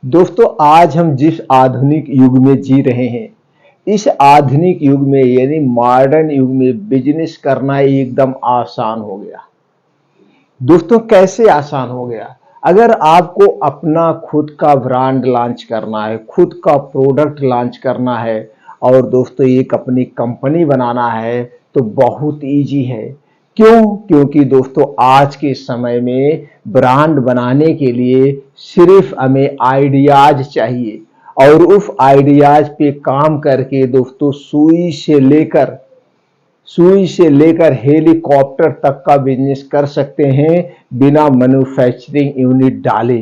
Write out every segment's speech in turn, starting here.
दोस्तों आज हम जिस आधुनिक युग में जी रहे हैं, इस आधुनिक युग में यानी मॉडर्न युग में बिजनेस करना एकदम आसान हो गया। दोस्तों कैसे आसान हो गया? अगर आपको अपना खुद का ब्रांड लॉन्च करना है, खुद का प्रोडक्ट लॉन्च करना है और दोस्तों एक अपनी कंपनी बनाना है तो बहुत इजी है। क्यों? क्योंकि दोस्तों आज के समय में ब्रांड बनाने के लिए सिर्फ हमें आइडियाज चाहिए और उस आइडियाज पे काम करके दोस्तों सुई से लेकर हेलीकॉप्टर तक का बिजनेस कर सकते हैं बिना मैन्युफैक्चरिंग यूनिट डाले,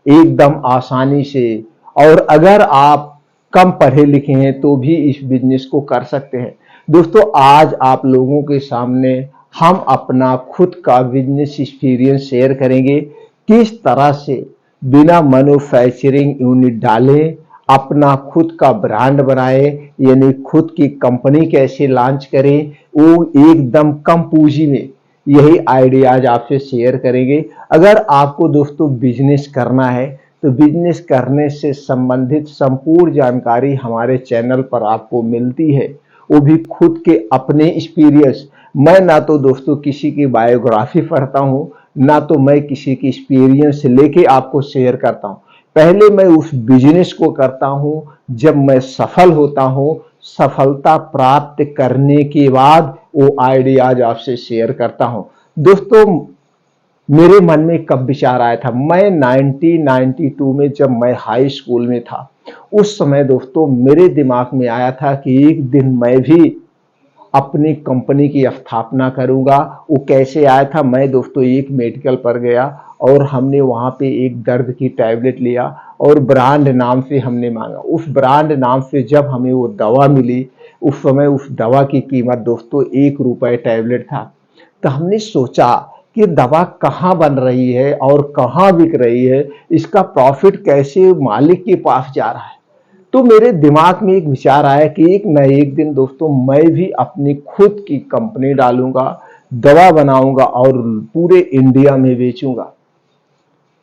एकदम आसानी से। और अगर आप कम पढ़े लिखे हैं तो भी इस बिजनेस को कर सकते हैं। दोस्तों आज आप लोगों के सामने हम अपना खुद का बिजनेस एक्सपीरियंस शेयर करेंगे, किस तरह से बिना मैन्युफैक्चरिंग यूनिट डाले अपना खुद का ब्रांड बनाए, यानी खुद की कंपनी कैसे लॉन्च करें, वो एकदम कम पूंजी में। यही आइडियाज आपसे शेयर करेंगे। अगर आपको दोस्तों बिजनेस करना है तो बिजनेस करने से संबंधित संपूर्ण जानकारी हमारे चैनल पर आपको मिलती है, वो भी खुद के अपने एक्सपीरियंस। मैं ना तो दोस्तों किसी की बायोग्राफी पढ़ता हूँ, ना तो मैं किसी की एक्सपीरियंस लेके आपको शेयर करता हूँ। पहले मैं उस बिजनेस को करता हूँ, जब मैं सफल होता हूँ, सफलता प्राप्त करने के बाद वो आइडियाज आपसे शेयर करता हूँ। दोस्तों मेरे मन में कब विचार आया था? मैं 1992 में जब मैं हाई स्कूल में था, उस समय दोस्तों मेरे दिमाग में आया था कि एक दिन मैं भी अपनी कंपनी की स्थापना करूंगा। वो कैसे आया था? मैं दोस्तों एक मेडिकल पर गया और हमने वहां पे एक दर्द की टैबलेट लिया और ब्रांड नाम से हमने मांगा। उस ब्रांड नाम से जब हमें वो दवा मिली, उस समय उस दवा की कीमत दोस्तों 1 रुपए टैबलेट था। तो हमने सोचा कि दवा कहाँ बन रही है और कहाँ बिक रही है, इसका प्रॉफिट कैसे मालिक के पास जा रहा है। तो मेरे दिमाग में एक विचार आया कि एक न एक दिन दोस्तों मैं भी अपनी खुद की कंपनी डालूंगा, दवा बनाऊंगा और पूरे इंडिया में बेचूंगा।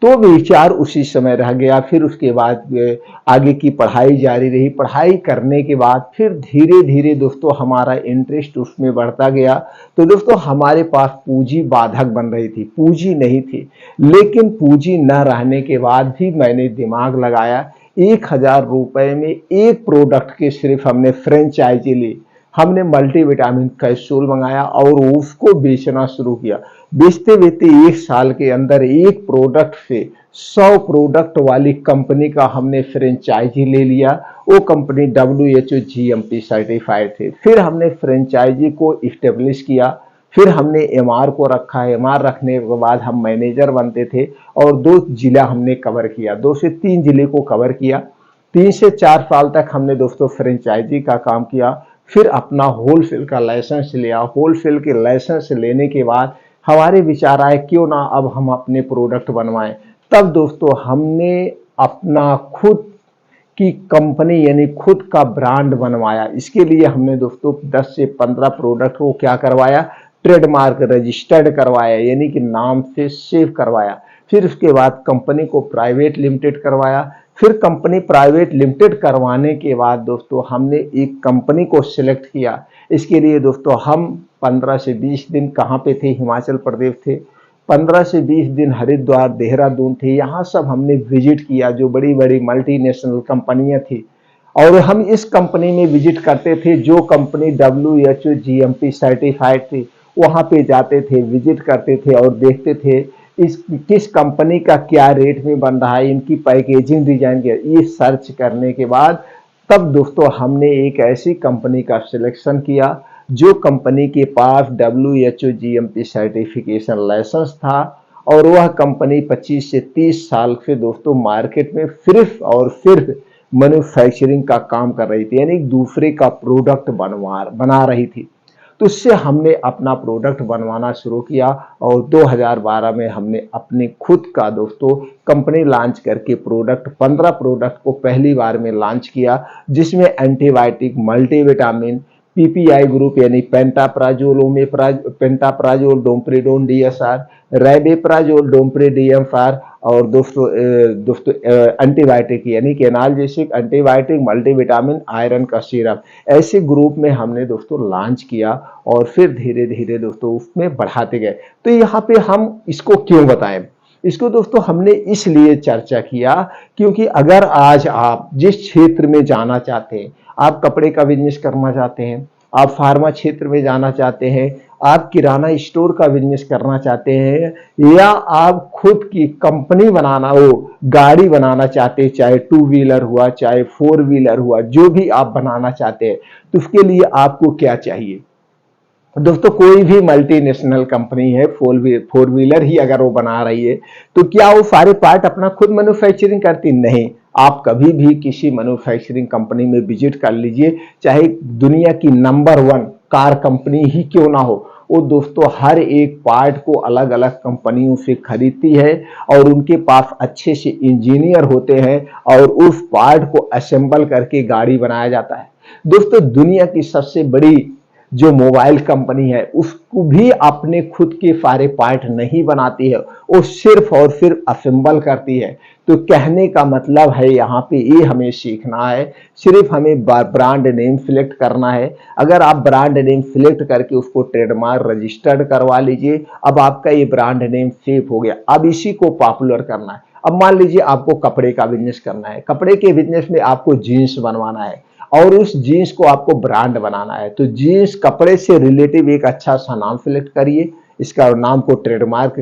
तो विचार उसी समय रह गया। फिर उसके बाद आगे की पढ़ाई जारी रही। पढ़ाई करने के बाद फिर धीरे धीरे दोस्तों हमारा इंटरेस्ट उसमें बढ़ता गया। तो दोस्तों हमारे पास पूंजी बाधक बन रही थी, पूंजी नहीं थी। लेकिन पूंजी न रहने के बाद भी मैंने दिमाग लगाया। 1,000 रुपए में एक प्रोडक्ट के सिर्फ हमने फ्रेंचाइजी ली। हमने मल्टीविटामिन कैप्सूल मंगाया और उसको बेचना शुरू किया। बेचते बेचते 1 साल के अंदर एक प्रोडक्ट से 100 प्रोडक्ट वाली कंपनी का हमने फ्रेंचाइजी ले लिया। वो कंपनी WHO GMP सर्टिफाइड थी। फिर हमने फ्रेंचाइजी को इस्टेब्लिश किया। फिर हमने MR को रखा। MR रखने के बाद हम मैनेजर बनते थे और 2 जिला हमने कवर किया, 2 से 3 जिले को कवर किया। 3 से 4 साल तक हमने दोस्तों फ्रेंचाइजी का काम किया। फिर अपना होलसेल का लाइसेंस लिया। होलसेल के लाइसेंस लेने के बाद हमारे विचार आए क्यों ना अब हम अपने प्रोडक्ट बनवाएं। तब दोस्तों हमने अपना खुद की कंपनी यानी खुद का ब्रांड बनवाया। इसके लिए हमने दोस्तों 10 से 15 प्रोडक्ट को क्या करवाया, ट्रेडमार्क रजिस्टर्ड करवाया, यानी कि नाम से सेव करवाया। फिर उसके बाद कंपनी को प्राइवेट लिमिटेड करवाया। फिर कंपनी प्राइवेट लिमिटेड करवाने के बाद दोस्तों हमने एक कंपनी को सिलेक्ट किया। इसके लिए दोस्तों हम 15 से 20 दिन कहाँ पे थे? हिमाचल प्रदेश थे। 15 से 20 दिन हरिद्वार, देहरादून थे। यहाँ सब हमने विजिट किया, जो बड़ी बड़ी मल्टीनेशनल कंपनियां थी। और हम इस कंपनी में विजिट करते थे जो कंपनी WHO GMP सर्टिफाइड थी। वहां पे जाते थे, विजिट करते थे और देखते थे इस किस कंपनी का क्या रेट में बन रहा है, इनकी पैकेजिंग डिजाइन क्या। ये सर्च करने के बाद तब दोस्तों हमने एक ऐसी कंपनी का सिलेक्शन किया जो कंपनी के पास WHO GMP सर्टिफिकेशन लाइसेंस था। और वह कंपनी 25 से 30 साल से दोस्तों मार्केट में सिर्फ और सिर्फ मैन्युफैक्चरिंग का काम कर रही थी, यानी दूसरे का प्रोडक्ट बना रही थी। तो उससे हमने अपना प्रोडक्ट बनवाना शुरू किया और 2012 में हमने अपने खुद का दोस्तों कंपनी लॉन्च करके 15 प्रोडक्ट को पहली बार में लॉन्च किया, जिसमें एंटीबायोटिक, मल्टीविटामिन, पीपीआई ग्रुप यानी पेंटाप्राजोल, पेंटाप्राजोल, डोमप्रिडोन डीएसआर, रेबेप्राजोल, डोमप्रिडियमफार, और दोस्तों एंटीबायोटिक यानी कि एनाल्जेसिक, एंटीबायोटिक, मल्टीविटामिन, आयरन का सिरप, ऐसे ग्रुप में हमने दोस्तों लॉन्च किया और फिर धीरे धीरे दोस्तों उसमें बढ़ाते गए। तो यहाँ पे हम इसको क्यों बताएं? इसको दोस्तों हमने इसलिए चर्चा किया क्योंकि अगर आज आप जिस क्षेत्र में जाना चाहते हैं, आप कपड़े का बिजनेस करना चाहते हैं, आप फार्मा क्षेत्र में जाना चाहते हैं, आप किराना स्टोर का बिजनेस करना चाहते हैं, या आप खुद की कंपनी बनाना हो, गाड़ी बनाना चाहते हैं, चाहे टू व्हीलर हुआ, चाहे फोर व्हीलर हुआ, जो भी आप बनाना चाहते हैं, तो उसके लिए आपको क्या चाहिए? दोस्तों कोई भी मल्टीनेशनल कंपनी है, फोर व्हीलर ही अगर वो बना रही है, तो क्या वो सारे पार्ट अपना खुद मैन्युफैक्चरिंग करती? नहीं। आप कभी भी किसी मैन्युफैक्चरिंग कंपनी में विजिट कर लीजिए, चाहे दुनिया की नंबर 1 कार कंपनी ही क्यों ना हो, वो दोस्तों हर एक पार्ट को अलग अलग कंपनियों से खरीदती है और उनके पास अच्छे से इंजीनियर होते हैं और उस पार्ट को असेंबल करके गाड़ी बनाया जाता है। दोस्तों दुनिया की सबसे बड़ी जो मोबाइल कंपनी है उसको भी अपने खुद के सारे पार्ट नहीं बनाती है, वो सिर्फ और सिर्फ असेंबल करती है। तो कहने का मतलब है यहाँ पे ये हमें सीखना है, सिर्फ हमें ब्रांड नेम सिलेक्ट करना है। अगर आप ब्रांड नेम सिलेक्ट करके उसको ट्रेडमार्क रजिस्टर्ड करवा लीजिए, अब आपका ये ब्रांड नेम सेफ हो गया। अब इसी को पॉपुलर करना है। अब मान लीजिए आपको कपड़े का बिजनेस करना है, कपड़े के बिजनेस में आपको जीन्स बनवाना है और उस जीन्स को आपको ब्रांड बनाना है, तो जीन्स कपड़े से रिलेटिव एक अच्छा सा नाम सिलेक्ट करिए, इसका नाम को ट्रेडमार्क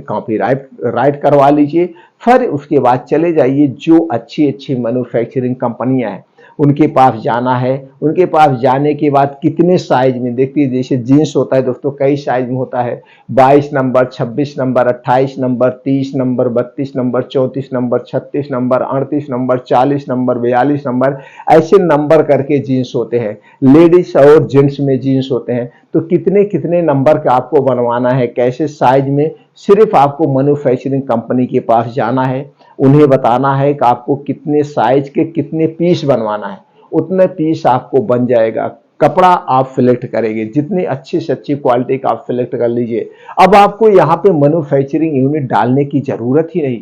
राइट करवा लीजिए। फिर उसके बाद चले जाइए जो अच्छी अच्छी मैन्युफैक्चरिंग कंपनियां हैं उनके पास जाना है। उनके पास जाने के बाद कितने साइज में, देखिए जैसे जीन्स होता है दोस्तों कई साइज में होता है, 22 number, 26 number, 28 number, 30 number, 32 number, 34 number, 36 number, 38 number, 40 number, 42 number, ऐसे नंबर करके जीन्स होते हैं। लेडीज और जेंट्स में जीन्स होते हैं। तो कितने कितने नंबर का आपको बनवाना है, कैसे साइज में, सिर्फ आपको मैन्युफैक्चरिंग कंपनी के पास जाना है, उन्हें बताना है कि आपको कितने साइज के कितने पीस बनवाना है, उतने पीस आपको बन जाएगा। कपड़ा आप सिलेक्ट करेंगे, जितनी अच्छी से अच्छी क्वालिटी का आप सिलेक्ट कर लीजिए। अब आपको यहाँ पे मैन्युफैक्चरिंग यूनिट डालने की जरूरत ही नहीं।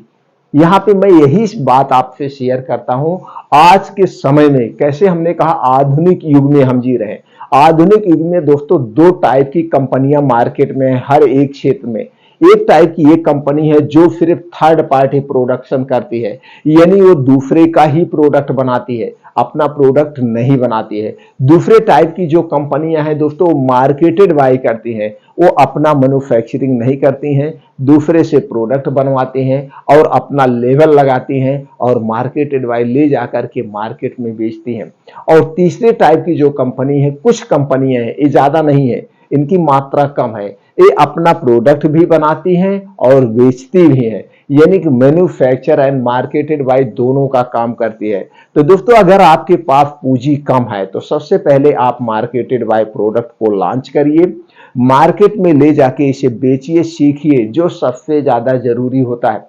यहाँ पे मैं यही बात आपसे शेयर करता हूं, आज के समय में कैसे हमने कहा आधुनिक युग में हम जी रहे हैं। आधुनिक युग में दोस्तों 2 टाइप की कंपनियां मार्केट में है हर एक क्षेत्र में। एक टाइप की एक कंपनी है जो सिर्फ थर्ड पार्टी प्रोडक्शन करती है, यानी वो दूसरे का ही प्रोडक्ट बनाती है, अपना प्रोडक्ट नहीं बनाती है। दूसरे टाइप की जो कंपनियां हैं दोस्तों मार्केटेड बाय करती हैं, वो अपना मैन्युफैक्चरिंग नहीं करती हैं, दूसरे से प्रोडक्ट बनवाते हैं और अपना लेवल लगाती हैं और मार्केटेड बाय ले जाकर के मार्केट में बेचती हैं। और तीसरे टाइप की जो कंपनी है, कुछ कंपनियां हैं, ये ज्यादा नहीं है, इनकी मात्रा कम है, ये अपना प्रोडक्ट भी बनाती हैं और बेचती भी हैं, यानी कि मैन्युफैक्चर एंड मार्केटेड बाय दोनों का काम करती है। तो दोस्तों अगर आपके पास पूंजी कम है तो सबसे पहले आप मार्केटेड बाय प्रोडक्ट को लॉन्च करिए, मार्केट में ले जाके इसे बेचिए, सीखिए, जो सबसे ज्यादा जरूरी होता है।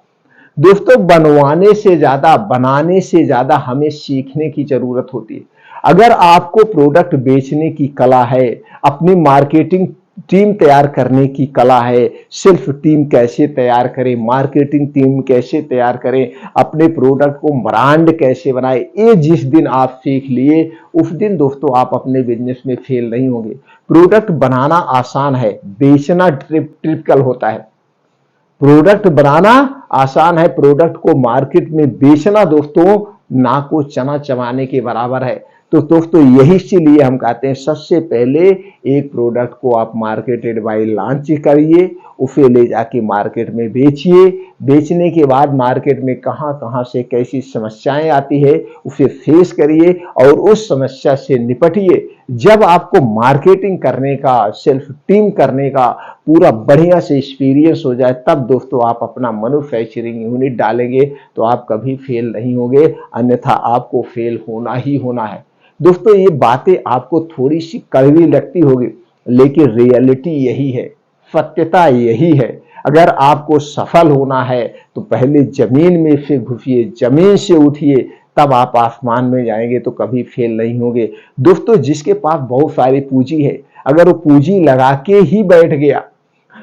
दोस्तों बनवाने से ज्यादा, बनाने से ज्यादा हमें सीखने की जरूरत होती है। अगर आपको प्रोडक्ट बेचने की कला है, अपनी मार्केटिंग टीम तैयार करने की कला है, सेल्फ टीम कैसे तैयार करें, मार्केटिंग टीम कैसे तैयार करें, अपने प्रोडक्ट को ब्रांड कैसे बनाए, ये जिस दिन आप सीख लिए उस दिन दोस्तों आप अपने बिजनेस में फेल नहीं होंगे। प्रोडक्ट बनाना आसान है, बेचना ट्रिपिकल होता है। प्रोडक्ट बनाना आसान है, प्रोडक्ट को मार्केट में बेचना दोस्तों नाक को चना चबाने के बराबर है। तो दोस्तों यही इसीलिए हम कहते हैं सबसे पहले एक प्रोडक्ट को आप मार्केटेड बाय लॉन्च करिए, उसे ले जाके मार्केट में बेचिए, बेचने के बाद मार्केट में कहां कहां से कैसी समस्याएं आती है उसे फेस करिए और उस समस्या से निपटिए। जब आपको मार्केटिंग करने का, सेल्फ टीम करने का पूरा बढ़िया से एक्सपीरियंस हो जाए, तब दोस्तों आप अपना मैन्युफैक्चरिंग यूनिट डालेंगे तो आप कभी फेल नहीं होंगे, अन्यथा आपको फेल होना ही होना है। दोस्तों ये बातें आपको थोड़ी सी कड़वी लगती होगी, लेकिन रियलिटी यही है, सत्यता यही है। अगर आपको सफल होना है तो पहले जमीन में से घुसिए, जमीन से उठिए, तब आप आसमान में जाएंगे तो कभी फेल नहीं होंगे। दोस्तों जिसके पास बहुत सारी पूंजी है, अगर वो पूंजी लगा के ही बैठ गया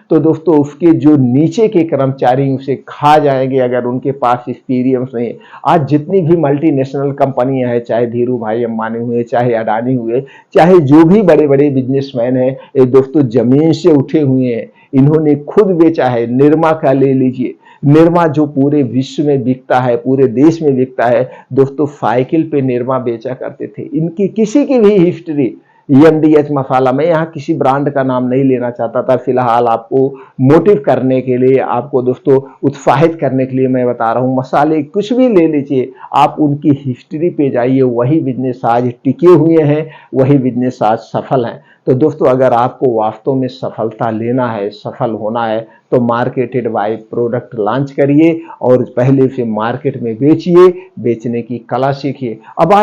तो दोस्तों उसके जो नीचे के कर्मचारी उसे खा जाएंगे अगर उनके पास एक्सपीरियंस नहीं है। आज जितनी भी मल्टीनेशनल कंपनियां हैं, चाहे धीरू भाई अंबानी हुए, चाहे अडानी हुए, चाहे जो भी बड़े बड़े बिजनेसमैन हैं, ये दोस्तों जमीन से उठे हुए हैं। इन्होंने खुद बेचा है। निरमा का ले लीजिए, निरमा जो पूरे विश्व में बिकता है, पूरे देश में बिकता है, दोस्तों साइकिल पे निरमा बेचा करते थे। इनकी किसी की भी हिस्ट्री, एमडीएच मसाला, मैं यहाँ किसी ब्रांड का नाम नहीं लेना चाहता था, फिलहाल आपको मोटिव करने के लिए, आपको दोस्तों उत्साहित करने के लिए मैं बता रहा हूँ। मसाले कुछ भी ले लीजिए, आप उनकी हिस्ट्री पे जाइए, वही बिजनेस आज टिके हुए हैं, वही बिजनेस आज सफल हैं। तो दोस्तों अगर आपको वास्तव में सफलता लेना है, सफल होना है, तो मार्केटेड बाय प्रोडक्ट लॉन्च करिए और पहले से मार्केट में बेचिए, बेचने की कला सीखिए। अब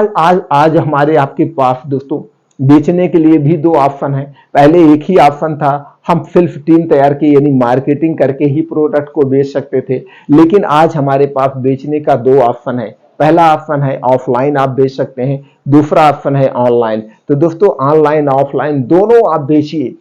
आज हमारे आपके पास दोस्तों बेचने के लिए भी दो ऑप्शन है। पहले एक ही ऑप्शन था, हम सिर्फ टीम तैयार की यानी मार्केटिंग करके ही प्रोडक्ट को बेच सकते थे, लेकिन आज हमारे पास बेचने का दो ऑप्शन है। पहला ऑप्शन है ऑफलाइन आप बेच सकते हैं, दूसरा ऑप्शन है ऑनलाइन। तो दोस्तों ऑनलाइन ऑफलाइन दोनों आप बेचिए,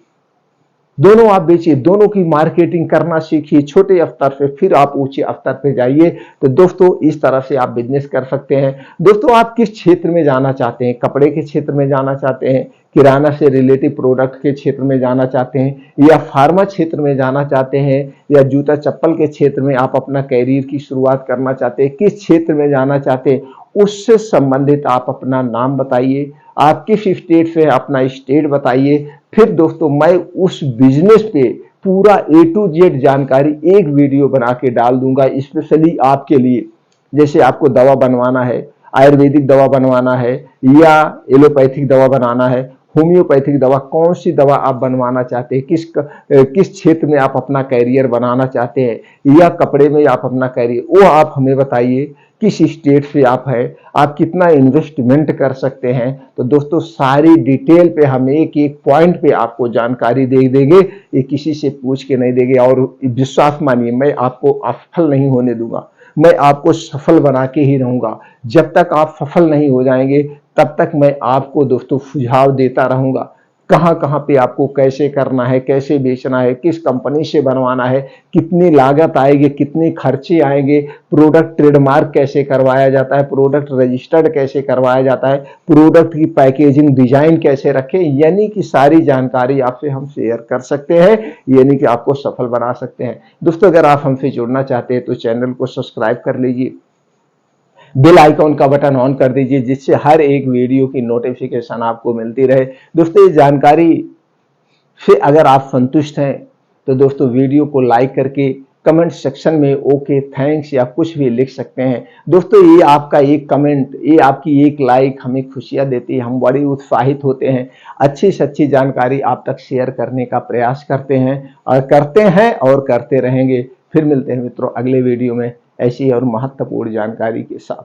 दोनों आप बेचिए, दोनों की मार्केटिंग करना सीखिए छोटे स्तर से, फिर आप ऊंचे स्तर पे जाइए। तो दोस्तों इस तरह से आप बिजनेस कर सकते हैं। दोस्तों आप किस क्षेत्र में जाना चाहते हैं? कपड़े के क्षेत्र में जाना चाहते हैं, किराना से रिलेटिव प्रोडक्ट के क्षेत्र में जाना चाहते हैं, या फार्मा क्षेत्र में जाना चाहते हैं, या जूता चप्पल के क्षेत्र में आप अपना कैरियर की शुरुआत करना चाहते हैं? किस क्षेत्र में जाना चाहते हैं उससे संबंधित आप अपना नाम बताइए, आप किस स्टेट से अपना स्टेट बताइए। फिर दोस्तों मैं उस बिजनेस पे पूरा A to Z जानकारी एक वीडियो बना के डाल दूंगा स्पेशली आपके लिए। जैसे आपको दवा बनवाना है, आयुर्वेदिक दवा बनवाना है, या एलोपैथिक दवा बनाना है, होम्योपैथिक दवा, कौन सी दवा आप बनवाना चाहते हैं, किस क्षेत्र में आप अपना कैरियर बनाना चाहते हैं, या कपड़े में आप अपना कैरियर, वो आप हमें बताइए। किस स्टेट से आप है, आप कितना इन्वेस्टमेंट कर सकते हैं। तो दोस्तों सारी डिटेल पे हम एक एक पॉइंट पे आपको जानकारी दे देंगे, ये किसी से पूछ के नहीं देंगे। और विश्वास मानिए मैं आपको असफल नहीं होने दूंगा, मैं आपको सफल बना के ही रहूंगा। जब तक आप सफल नहीं हो जाएंगे तब तक मैं आपको दोस्तों सुझाव देता रहूंगा, कहां कहां पे आपको कैसे करना है, कैसे बेचना है, किस कंपनी से बनवाना है, कितनी लागत आएगी, कितने खर्चे आएंगे, प्रोडक्ट ट्रेडमार्क कैसे करवाया जाता है, प्रोडक्ट रजिस्टर्ड कैसे करवाया जाता है, प्रोडक्ट की पैकेजिंग डिजाइन कैसे रखें, यानी कि सारी जानकारी आपसे हम शेयर कर सकते हैं, यानी कि आपको सफल बना सकते हैं। दोस्तों अगर आप हमसे जुड़ना चाहते हैं तो चैनल को सब्सक्राइब कर लीजिए, बेल आइकॉन का बटन ऑन कर दीजिए, जिससे हर एक वीडियो की नोटिफिकेशन आपको मिलती रहे। दोस्तों इस जानकारी से अगर आप संतुष्ट हैं तो दोस्तों वीडियो को लाइक करके कमेंट सेक्शन में ओके थैंक्स या कुछ भी लिख सकते हैं। दोस्तों ये आपका एक कमेंट, ये आपकी एक लाइक हमें खुशियां देती है, हम बड़े उत्साहित होते हैं, अच्छी से अच्छी जानकारी आप तक शेयर करने का प्रयास करते हैं और करते रहेंगे। फिर मिलते हैं मित्रों अगले वीडियो में ऐसी और महत्वपूर्ण जानकारी के साथ।